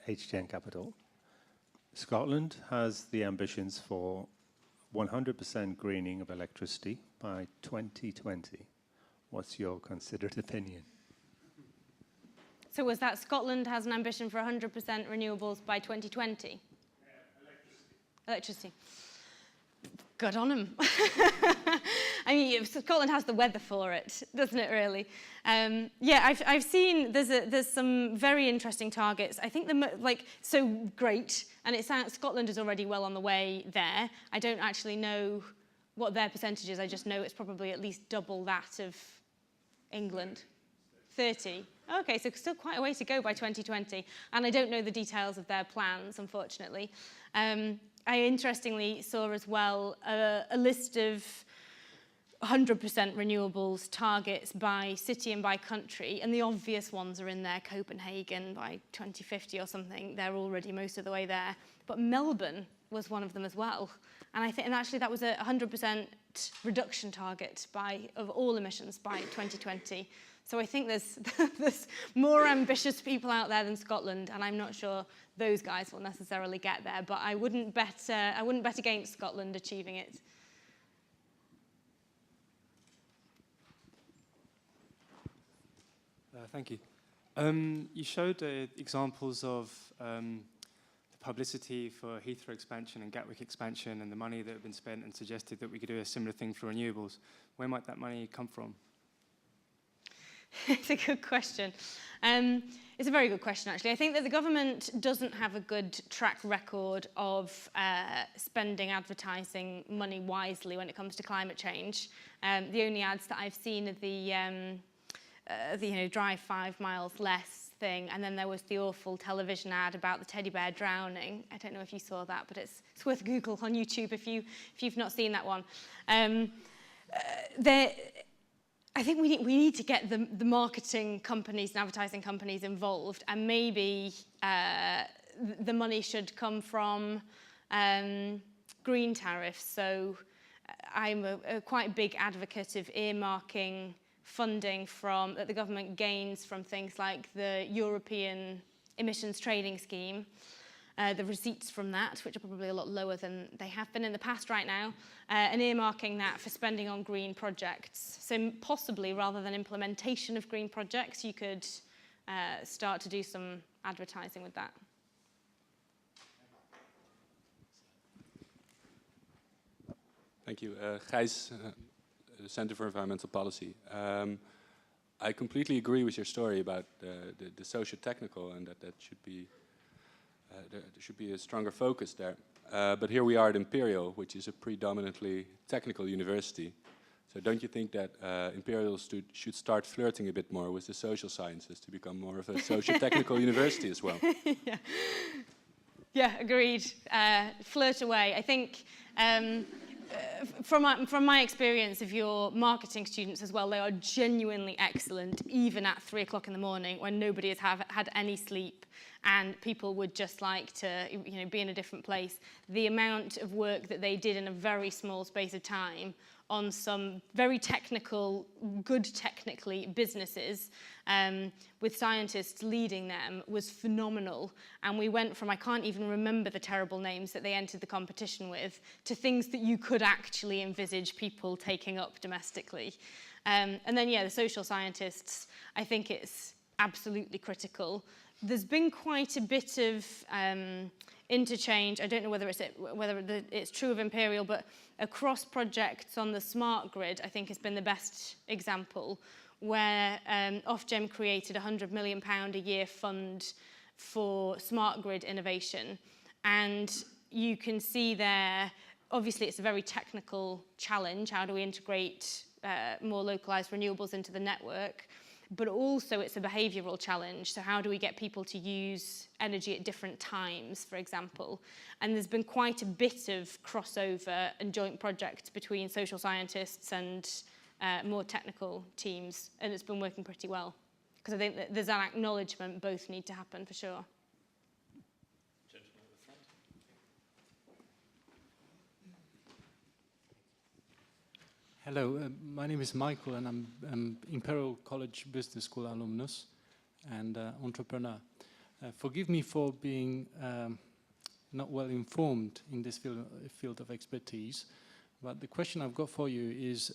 Speaker 5: HTN Capital. Scotland has the ambitions for 100% greening of electricity by 2020. What's your considered opinion?
Speaker 2: So was that Scotland has an ambition for 100% renewables by 2020?
Speaker 5: Yeah,
Speaker 2: Electricity. Good on them. I mean, Scotland has the weather for it, doesn't it, really? Yeah, I've seen there's some very interesting targets. I think so great, and it sounds Scotland is already well on the way there. I don't actually know what their percentage is. I just know it's probably at least double that of England. 30. Okay, so still quite a way to go by 2020. And I don't know the details of their plans, unfortunately. I interestingly saw as well a list of 100% renewables targets by city and by country, and the obvious ones are in there. Copenhagen by 2050 or something, they're already most of the way there. But Melbourne was one of them as well. And I think, and actually that was a 100% reduction target of all emissions by 2020. So I think there's more ambitious people out there than Scotland, and I'm not sure those guys will necessarily get there. But I wouldn't bet against Scotland achieving it.
Speaker 6: Thank you. You showed examples of the publicity for Heathrow expansion and Gatwick expansion and the money that had been spent, and suggested that we could do a similar thing for renewables. Where might that money come from?
Speaker 2: It's a good question. It's a very good question, actually. I think that the government doesn't have a good track record of spending advertising money wisely when it comes to climate change. The only ads that I've seen are the drive 5 miles less thing, and then there was the awful television ad about the teddy bear drowning. I don't know if you saw that, but it's worth Google on YouTube if you've not seen that one. I think we need to get the marketing companies and advertising companies involved, and maybe the money should come from green tariffs. So I'm a quite big advocate of earmarking funding that the government gains from things like the European emissions trading scheme, the receipts from that, which are probably a lot lower than they have been in the past right now, and earmarking that for spending on green projects. So possibly, rather than implementation of green projects, you could start to do some advertising with that.
Speaker 7: Thank you. Gijs, Center for Environmental Policy. I completely agree with your story about the socio-technical, and that should be there should be a stronger focus there. But here we are at Imperial, which is a predominantly technical university. So don't you think that Imperial should start flirting a bit more with the social sciences to become more of a socio-technical university as well?
Speaker 2: Yeah, agreed. Flirt away. I think from my experience of your marketing students as well, they are genuinely excellent, even at 3 o'clock in the morning when nobody has had any sleep and people would just like to be in a different place. The amount of work that they did in a very small space of time on some very technical, good technically businesses with scientists leading them was phenomenal. And we went from, I can't even remember the terrible names that they entered the competition with, to things that you could actually envisage people taking up domestically. And then, yeah, the social scientists, I think it's absolutely critical. There's been quite a bit of interchange. I don't know whether it's true of Imperial, but across projects on the smart grid, I think has been the best example, where Ofgem created a £100 million a year fund for smart grid innovation. And you can see there, obviously it's a very technical challenge. How do we integrate more localized renewables into the network? But also it's a behavioural challenge. So how do we get people to use energy at different times, for example? And there's been quite a bit of crossover and joint projects between social scientists and more technical teams, and it's been working pretty well. Because I think that there's an acknowledgement both need to happen for sure.
Speaker 8: Hello, my name is Michael, and I'm Imperial College Business School alumnus and entrepreneur. Forgive me for being not well informed in this field of expertise, but the question I've got for you is,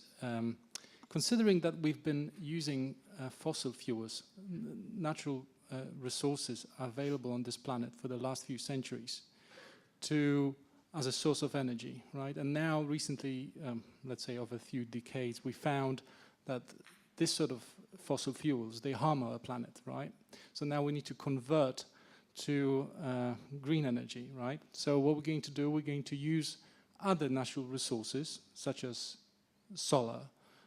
Speaker 8: considering that we've been using fossil fuels, natural resources available on this planet for the last few centuries, as a source of energy, right? And now recently, let's say over a few decades, we found that this sort of fossil fuels, they harm our planet, right? So now we need to convert to green energy, right? So what we're going to do, we're going to use other natural resources, such as solar,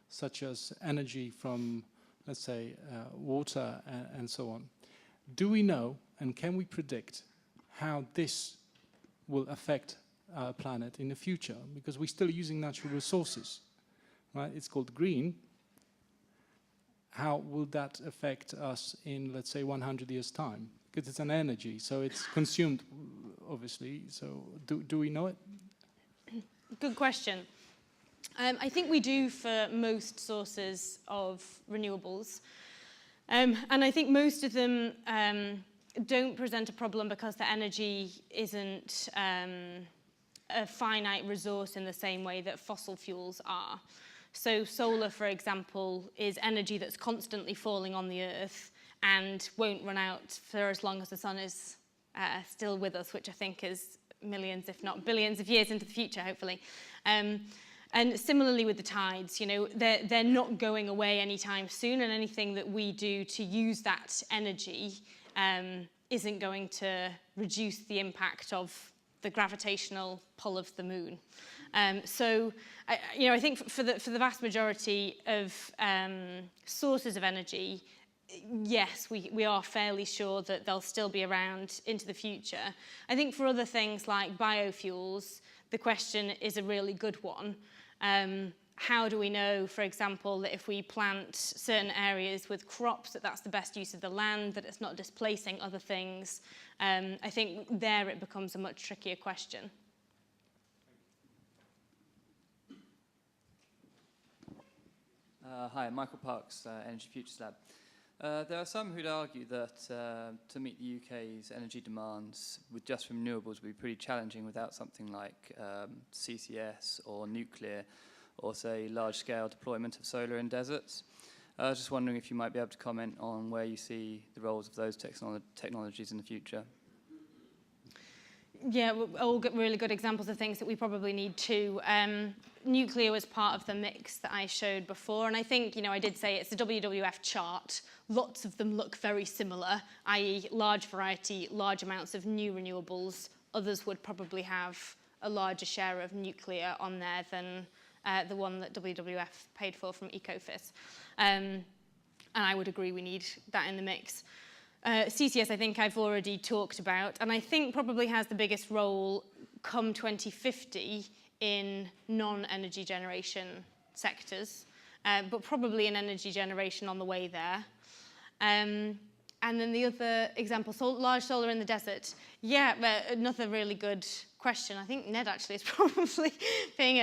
Speaker 8: such as energy from, let's say, water and so on. Do we know and can we predict how this will affect our planet in the future? Because we're still using natural resources, right? It's called green. How will that affect us in, let's say, 100 years' time? Because it's an energy, so it's consumed, obviously. So do we know it?
Speaker 2: Good question. I think we do for most sources of renewables. And I think most of them don't present a problem because the energy isn't a finite resource in the same way that fossil fuels are. So solar, for example, is energy that's constantly falling on the Earth and won't run out for as long as the sun is still with us, which I think is millions, if not billions of years into the future, hopefully. And similarly with the tides, you know, they're not going away anytime soon, and anything that we do to use that energy isn't going to reduce the impact of the gravitational pull of the moon. So, I think for the vast majority of sources of energy, yes, we are fairly sure that they'll still be around into the future. I think for other things like biofuels, the question is a really good one. How do we know, for example, that if we plant certain areas with crops, that that's the best use of the land, that it's not displacing other things? I think there it becomes a much trickier question.
Speaker 9: Hi, Michael Parks, Energy Futures Lab. There are some who'd argue that to meet the UK's energy demands with just renewables would be pretty challenging without something like CCS or nuclear, or say large-scale deployment of solar in deserts. I was just wondering if you might be able to comment on where you see the roles of those technologies in the future.
Speaker 2: Yeah, all really good examples of things that we probably need too. Nuclear was part of the mix that I showed before, and I think, I did say it's the WWF chart. Lots of them look very similar, i.e. large variety, large amounts of new renewables. Others would probably have a larger share of nuclear on there than the one that WWF paid for from Ecofis. And I would agree we need that in the mix. CCS, I think I've already talked about, and I think probably has the biggest role come 2050 in non-energy generation sectors, but probably in energy generation on the way there. And then the other example, large solar in the desert. Yeah, another really good question. I think Ned actually is probably being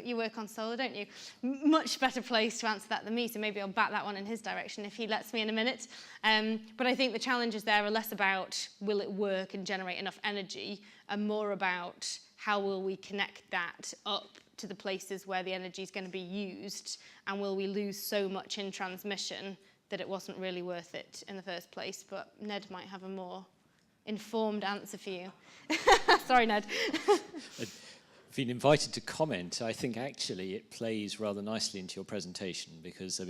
Speaker 2: you work on solar, don't you? Much better place to answer that than me, so maybe I'll bat that one in his direction if he lets me in a minute. But I think the challenges there are less about will it work and generate enough energy, and more about how will we connect that up to the places where the energy is going to be used, and will we lose so much in transmission that it wasn't really worth it in the first place. But Ned might have a more informed answer for you. Sorry, Ned.
Speaker 1: I've been invited to comment. I think actually it plays rather nicely into your presentation because,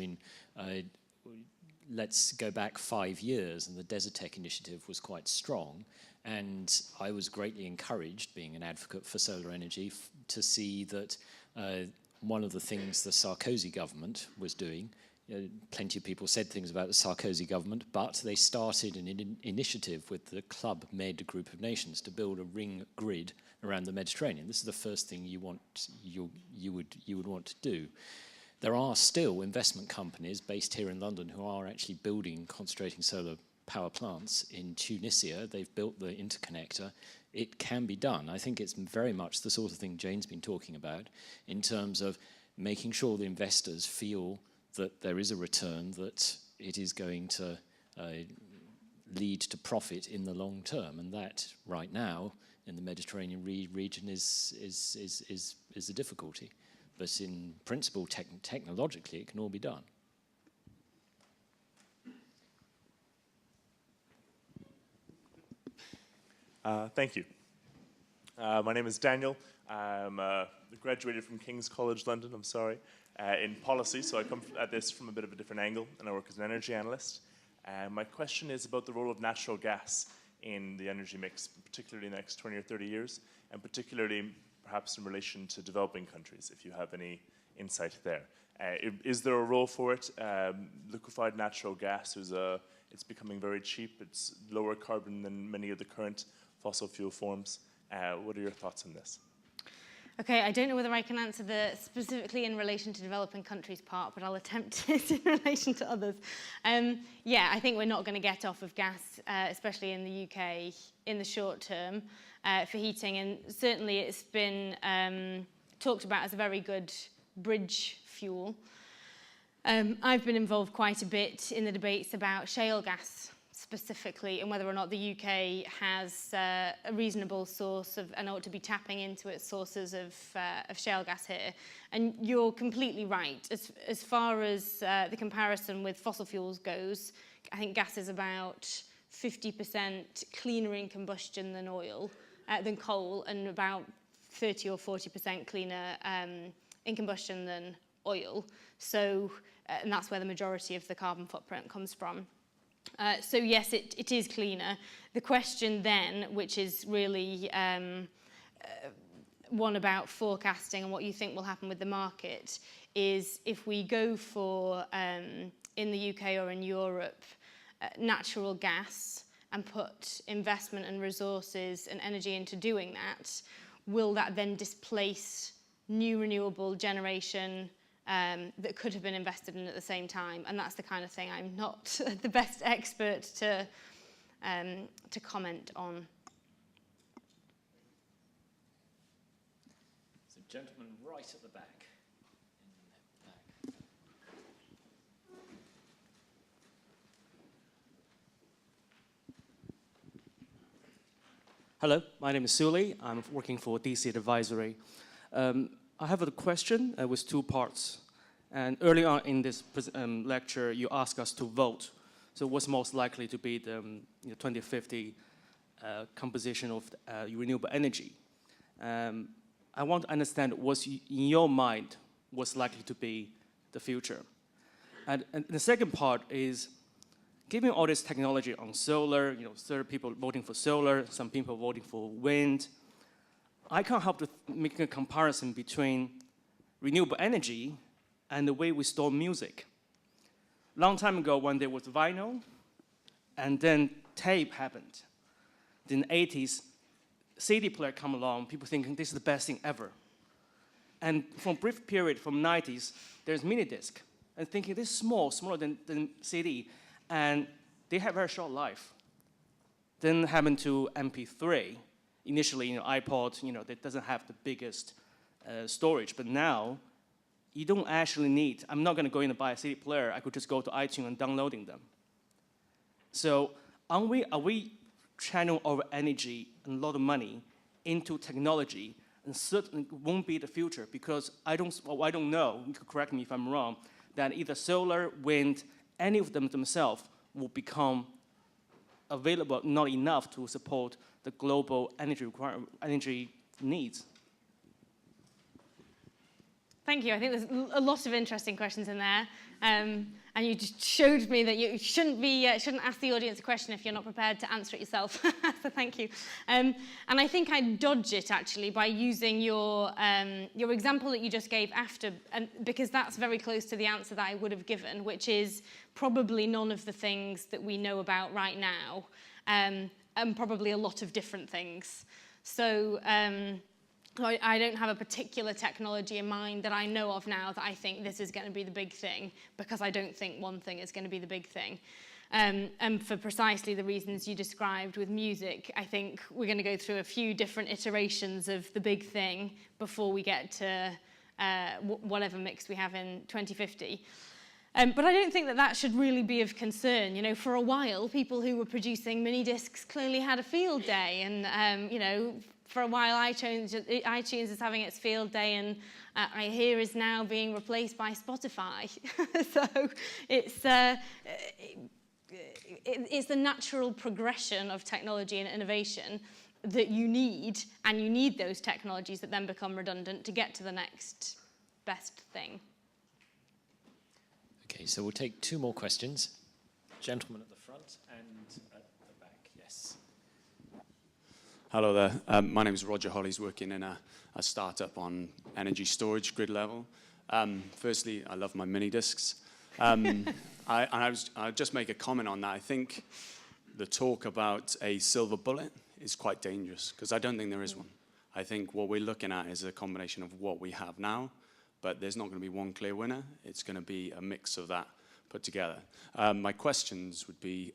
Speaker 1: let's go back 5 years and the Desert Tech Initiative was quite strong, and I was greatly encouraged, being an advocate for solar energy, to see that one of the things the Sarkozy government was doing, plenty of people said things about the Sarkozy government, but they started an initiative with the Club Med group of nations to build a ring grid around the Mediterranean. This is the first thing you would want to do. There are still investment companies based here in London who are actually building and concentrating solar power plants in Tunisia. They've built the interconnector. It can be done. I think it's very much the sort of thing Jane's been talking about in terms of making sure the investors feel that there is a return, that it is going to lead to profit in the long term, and that right now in the Mediterranean region is a difficulty. But in principle, technologically, it can all be done.
Speaker 10: Thank you. My name is Daniel. I'm graduated from King's College London, in policy, so I come at this from a bit of a different angle, and I work as an energy analyst. My question is about the role of natural gas in the energy mix, particularly in the next 20 or 30 years, and particularly perhaps in relation to developing countries, if you have any insight there. Is there a role for it? Liquefied natural gas it's becoming very cheap. It's lower carbon than many of the current fossil fuel forms. What are your thoughts on this?
Speaker 2: Okay, I don't know whether I can answer the specifically in relation to developing countries part, but I'll attempt it in relation to others. Yeah, I think we're not going to get off of gas, especially in the UK, in the short term for heating. And certainly it's been talked about as a very good bridge fuel. I've been involved quite a bit in the debates about shale gas specifically, and whether or not the UK has a reasonable source of, and ought to be tapping into its sources of shale gas here. And you're completely right. As far as the comparison with fossil fuels goes, I think gas is about 50% cleaner in combustion than oil, than coal, and about 30 or 40% cleaner in combustion than oil. So, and that's where the majority of the carbon footprint comes from. So yes, it is cleaner. The question then, which is really one about forecasting and what you think will happen with the market, is if we go for, in the UK or in Europe, natural gas and put investment and resources and energy into doing that, will that then displace new renewable generation that could have been invested in at the same time? And that's the kind of thing I'm not the best expert to comment on.
Speaker 1: So, gentleman right at the back.
Speaker 11: Hello, my name is Suli. I'm working for DC Advisory. I have a question with two parts. And early on in this lecture, you asked us to vote. So what's most likely to be the 2050 composition of renewable energy? I want to understand what's in your mind what's likely to be the future. And the second part is, given all this technology on solar, certain people voting for solar, some people voting for wind, I can't help to make a comparison between renewable energy and the way we store music. Long time ago, when there was vinyl, and then tape happened. In the 80s, CD player come along, people thinking this is the best thing ever. And for a brief period, from 90s, there's mini disc, and thinking this is smaller than CD, and they have very short life. Then happened to MP3. Initially, iPod, that doesn't have the biggest storage, but now you don't actually need. I'm not going to go in and buy a CD player. I could just go to iTunes and downloading them. So, are we channeling our energy and a lot of money into technology, and certainly won't be the future? Because I don't know. You could correct me if I'm wrong. That either solar, wind, any of them themselves will become available, not enough to support the global energy needs.
Speaker 2: Thank you. I think there's a lot of interesting questions in there, and you just showed me that you shouldn't ask the audience a question if you're not prepared to answer it yourself. So thank you. And I think I dodge it actually by using your example that you just gave after, and because that's very close to the answer that I would have given, which is probably none of the things that we know about right now, and probably a lot of different things. So. I don't have a particular technology in mind that I know of now that I think this is going to be the big thing, because I don't think one thing is going to be the big thing. And for precisely the reasons you described with music, I think we're going to go through a few different iterations of the big thing before we get to whatever mix we have in 2050. But I don't think that should really be of concern. For a while, people who were producing mini discs clearly had a field day, and for a while, iTunes is having its field day, and I hear is now being replaced by Spotify. So it's the natural progression of technology and innovation that you need, and you need those technologies that then become redundant to get to the next best thing.
Speaker 1: Okay, so we'll take two more questions. Gentleman at the front and at the back, yes.
Speaker 12: Hello there. My name is Roger Holly's working in a startup on energy storage grid level. Firstly, I love my mini discs. I'll just make a comment on that. I think the talk about a silver bullet is quite dangerous because I don't think there is one. I think what we're looking at is a combination of what we have now, but there's not going to be one clear winner. It's going to be a mix of that put together. My questions would be,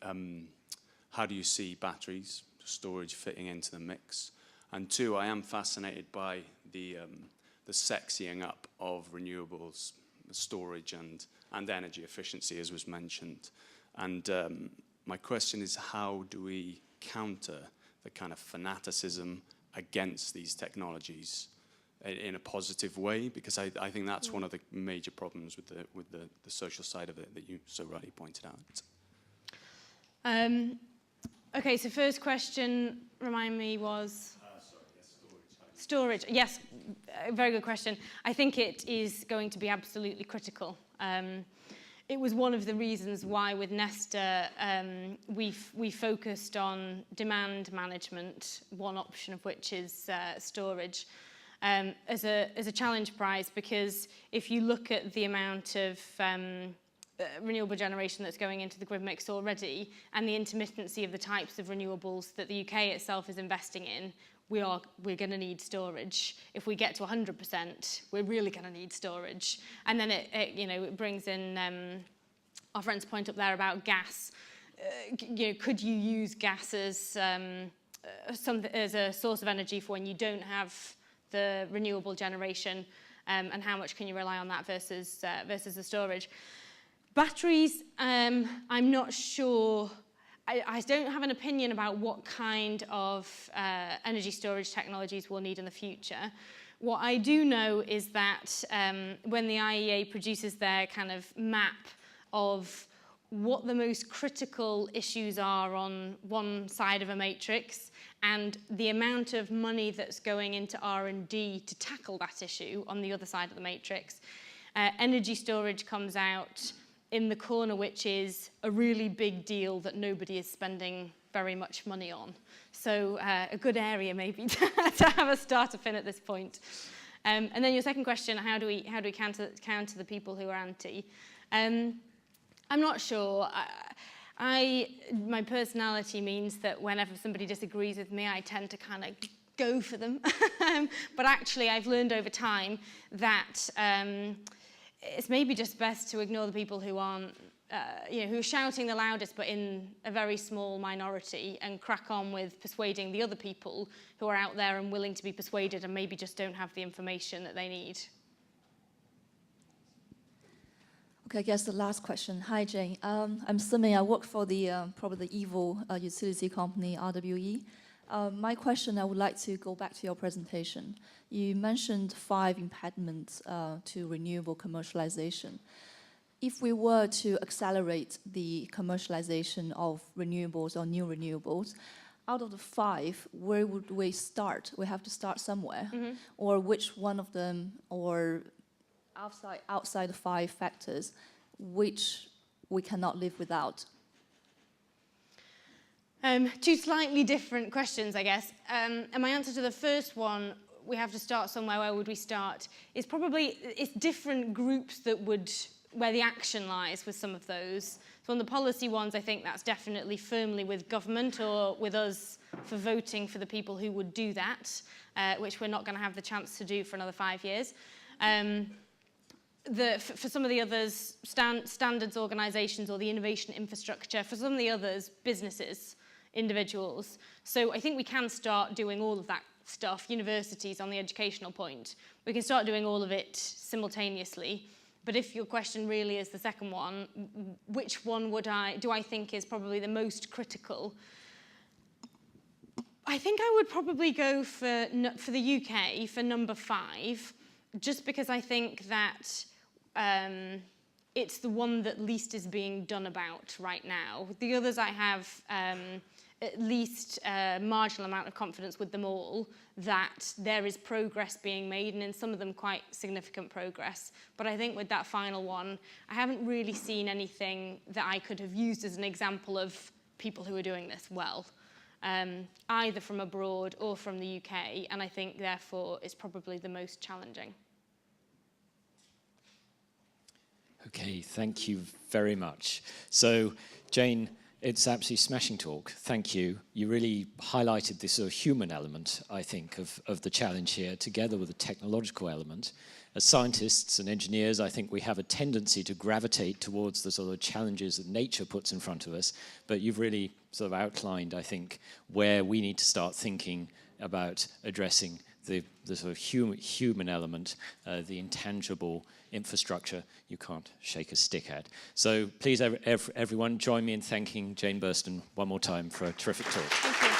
Speaker 12: how do you see batteries, storage fitting into the mix? And two, I am fascinated by the sexying up of renewables, storage and energy efficiency, as was mentioned. And my question is, how do we counter the kind of fanaticism against these technologies in a positive way? Because I think that's one of the major problems with the social side of it that you so rightly pointed out.
Speaker 2: Okay, so first question, remind me, was? Storage, yes, very good question. I think it is going to be absolutely critical. It was one of the reasons why with Nesta we focused on demand management, one option of which is storage, as a challenge prize, because if you look at the amount of renewable generation that's going into the grid mix already and the intermittency of the types of renewables that the UK itself is investing in, we're going to need storage. If we get to 100%, we're really going to need storage. And then it brings in our friend's point up there about gas. Could you use gas as a source of energy for when you don't have the renewable generation, and how much can you rely on that versus the storage? Batteries, I'm not sure. I don't have an opinion about what kind of energy storage technologies we'll need in the future. What I do know is that when the IEA produces their kind of map of what the most critical issues are on one side of a matrix and the amount of money that's going into R&D to tackle that issue on the other side of the matrix, energy storage comes out in the corner, which is a really big deal that nobody is spending very much money on. So a good area maybe to have a starter pin at this point. And then your second question, how do we counter the people who are anti? I'm not sure. My personality means that whenever somebody disagrees with me, I tend to kind of go for them. But actually, I've learned over time that it's maybe just best to ignore the people who aren't, who are shouting the loudest, but in a very small minority, and crack on with persuading the other people who are out there and willing to be persuaded and maybe just don't have the information that they need.
Speaker 13: Okay, I guess the last question. Hi, Jane. I'm Simi. I work for the probably the evil utility company, RWE. My question, I would like to go back to your presentation. You mentioned 5 impediments to renewable commercialization. If we were to accelerate the commercialization of renewables or new renewables, out of the 5, where would we start? We have to start somewhere. Mm-hmm. Or which one of them, or outside the 5 factors, which we cannot live without?
Speaker 2: 2 slightly different questions, I guess. And my answer to the first one, we have to start somewhere, where would we start, is probably, it's different groups where the action lies with some of those. So on the policy ones, I think that's definitely firmly with government or with us for voting for the people who would do that, which we're not going to have the chance to do for another 5 years. For some of the others, standards organisations or the innovation infrastructure. For some of the others, businesses, individuals. So I think we can start doing all of that stuff, universities on the educational point. We can start doing all of it simultaneously. But if your question really is the second one, which one do I think is probably the most critical? I think I would probably go for the UK, for number 5, just because I think that it's the one that least is being done about right now. The others I have at least a marginal amount of confidence with them all that there is progress being made, and in some of them quite significant progress. But I think with that final one, I haven't really seen anything that I could have used as an example of people who are doing this well. either from abroad or from the UK, and I think therefore it's probably the most challenging.
Speaker 1: Okay, thank you very much. So, Jane, it's absolutely smashing talk. Thank you. You really highlighted this sort of human element, I think, of the challenge here, together with the technological element. As scientists and engineers, I think we have a tendency to gravitate towards the sort of challenges that nature puts in front of us, but you've really sort of outlined, I think, where we need to start thinking about addressing the sort of human element, the intangible infrastructure you can't shake a stick at. So please, everyone, join me in thanking Jane Burston one more time for a terrific talk.
Speaker 2: Thank you.